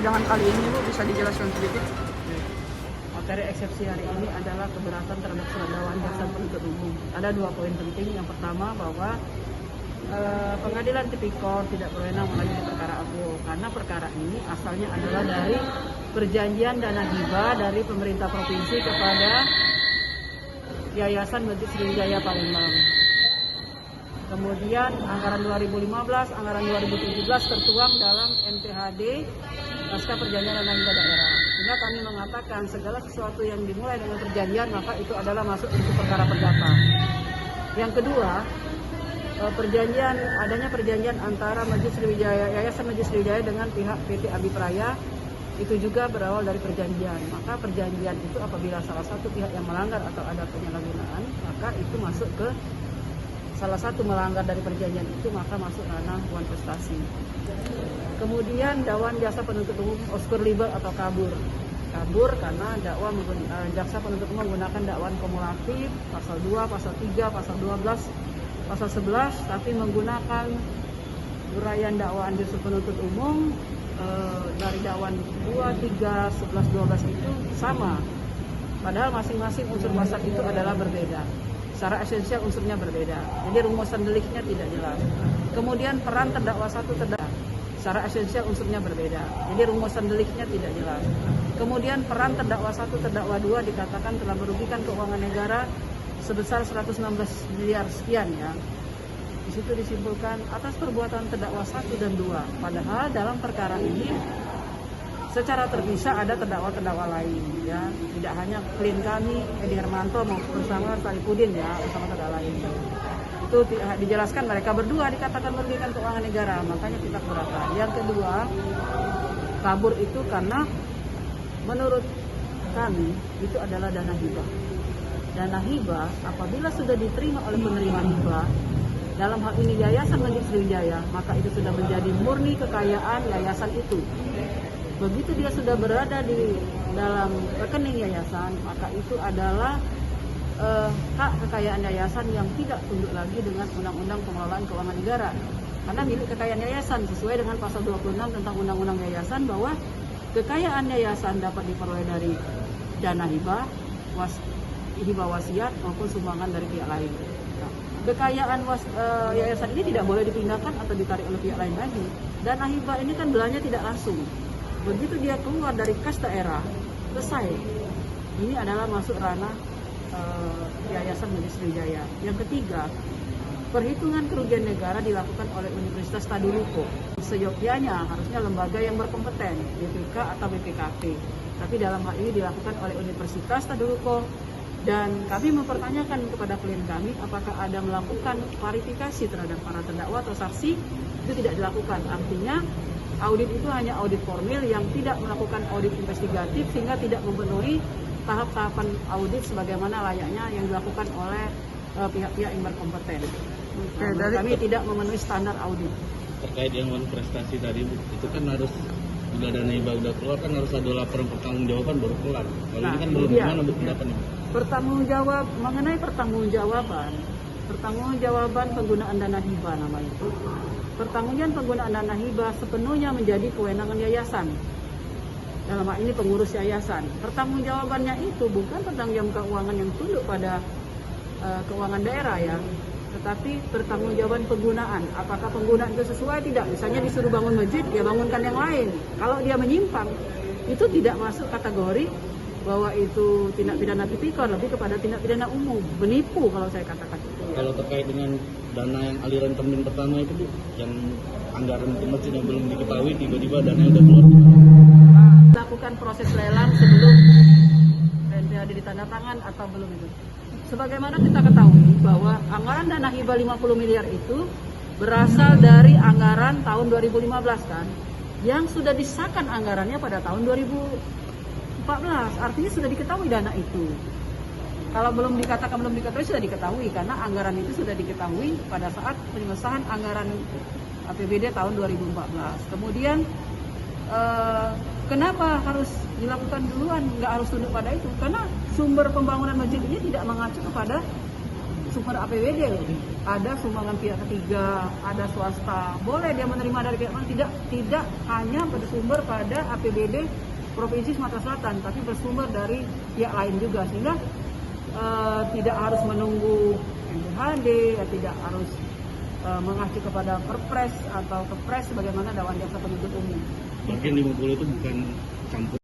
persidangan kali ini Bu, bisa dijelaskan sedikit? Materi eksepsi hari ini adalah keberatan terhadap surat dakwaan jaksa penuntut umum. Ada 2 poin penting. Yang pertama bahwa pengadilan tipikor tidak berwenang mengadili perkara APO karena perkara ini asalnya adalah dari perjanjian dana hibah dari pemerintah provinsi kepada Yayasan Masjid Sriwijaya Palembang. Kemudian anggaran 2015, anggaran 2017 tertuang dalam MPHD Naskah Perjanjian Dana Hibah Daerah. Sehingga kami mengatakan segala sesuatu yang dimulai dengan perjanjian maka itu adalah masuk untuk perkara perdata. Yang kedua, adanya perjanjian antara Masjid Sriwijaya, Yayasan Masjid Sriwijaya dengan pihak PT Abipraya itu juga berawal dari perjanjian. Maka perjanjian itu apabila salah satu pihak yang melanggar atau ada penyalahgunaan, maka itu masuk ke salah satu melanggar dari perjanjian itu, maka masuk ranah uang prestasi. Kemudian dakwaan jaksa penuntut umum oskur liber atau kabur. Kabur karena jaksa penuntut umum menggunakan dakwaan kumulatif pasal 2, pasal 3, pasal 12, pasal 11, tapi menggunakan uraian dakwaan jaksa penuntut umum dari dakwaan 2, 3, 11, 12 itu sama. Padahal masing-masing unsur pasal itu adalah berbeda. Secara esensial unsurnya berbeda. Jadi rumusan deliknya tidak jelas. Kemudian peran terdakwa 1 terdakwa. Secara esensial unsurnya berbeda. Jadi rumusan deliknya tidak jelas. Kemudian peran terdakwa 1 terdakwa 2 dikatakan telah merugikan keuangan negara sebesar 116 miliar sekian ya. Di situ disimpulkan atas perbuatan terdakwa 1 dan 2. Padahal dalam perkara ini secara terpisah ada terdakwa-terdakwa lain ya, tidak hanya klien kami Edi Hermanto maupun bersama Saripudin ya, bersama terdakwa lain. Itu dijelaskan mereka berdua dikatakan merugikan keuangan negara, makanya kita keberatan. Yang kedua, kabur itu karena menurut kami itu adalah dana hibah. Dana hibah apabila sudah diterima oleh penerima hibah, dalam hal ini Yayasan Masjid Sriwijaya, maka itu sudah menjadi murni kekayaan yayasan itu. Begitu dia sudah berada di dalam rekening yayasan, maka itu adalah hak kekayaan yayasan yang tidak tunduk lagi dengan Undang-Undang Pengelolaan Keuangan Negara. Karena milik kekayaan yayasan sesuai dengan pasal 26 tentang Undang-Undang Yayasan bahwa kekayaan yayasan dapat diperoleh dari dana hibah, hibah wasiat maupun sumbangan dari pihak lain. Nah, kekayaan yayasan ini tidak boleh dipindahkan atau ditarik oleh pihak lain lagi. Dana hibah ini kan belanja tidak langsung. Begitu dia keluar dari kas daerah, selesai. Ini adalah masuk ranah Yayasan Masjid Sriwijaya. Yang ketiga, perhitungan kerugian negara dilakukan oleh Universitas Tadulako. Seyogyanya harusnya lembaga yang berkompeten, BPK atau BPKP. Tapi dalam hal ini dilakukan oleh Universitas Tadulako. Dan kami mempertanyakan kepada klien kami apakah ada melakukan klarifikasi terhadap para terdakwa atau saksi. Itu tidak dilakukan. Artinya audit itu hanya audit formil yang tidak melakukan audit investigatif sehingga tidak memenuhi tahap-tahapan audit sebagaimana layaknya yang dilakukan oleh pihak-pihak yang berkompeten. Kami tidak memenuhi standar audit. Terkait yang prestasi tadi, itu kan harus bila dana hibah udah keluar kan harus ada laporan pertanggungjawaban baru keluar. Kalau ini kan belum, gimana pendapatnya? Mengenai pertanggungjawaban penggunaan dana hibah nama itu. Pertanggungjawaban penggunaan dana hibah sepenuhnya menjadi kewenangan yayasan. Dalam hal ini pengurus yayasan. Pertanggungjawabannya itu bukan pertanggungjawaban keuangan yang tunduk pada keuangan daerah ya, tetapi pertanggungjawaban penggunaan. Apakah penggunaan itu sesuai tidak? Misalnya disuruh bangun masjid, ya bangunkan yang lain. Kalau dia menyimpang, itu tidak masuk kategori bahwa itu tindak pidana tipikor, lebih kepada tindak pidana umum, menipu kalau saya katakan itu. Ya. Kalau terkait dengan dana yang aliran termin pertama itu Bu, yang anggaran untuk masjid yang belum diketahui tiba-tiba dananya udah keluar. Lakukan proses lelang sebelum PNPHD ditandatangan atau belum itu. Sebagaimana kita ketahui bahwa anggaran dana hibah 50 miliar itu berasal dari anggaran tahun 2015 kan, yang sudah disahkan anggarannya pada tahun 2014, artinya sudah diketahui dana itu. Kalau belum dikatakan belum diketahui, sudah diketahui karena anggaran itu sudah diketahui pada saat penyelesaian anggaran APBD tahun 2014. Kemudian kenapa harus dilakukan duluan, nggak harus tunduk pada itu? Karena sumber pembangunan masjid ini tidak mengacu kepada bersumber APBD loh. Ada sumbangan pihak ketiga, ada swasta. Boleh dia menerima dari pihak mana? Tidak hanya bersumber pada APBD Provinsi Sumatera Selatan, tapi bersumber dari pihak lain juga, sehingga tidak harus menunggu MPHD, tidak harus mengacu kepada Perpres atau Kepres sebagaimana Dewan Jaksa Penuntut Umum. Bagian 50 itu bukan campur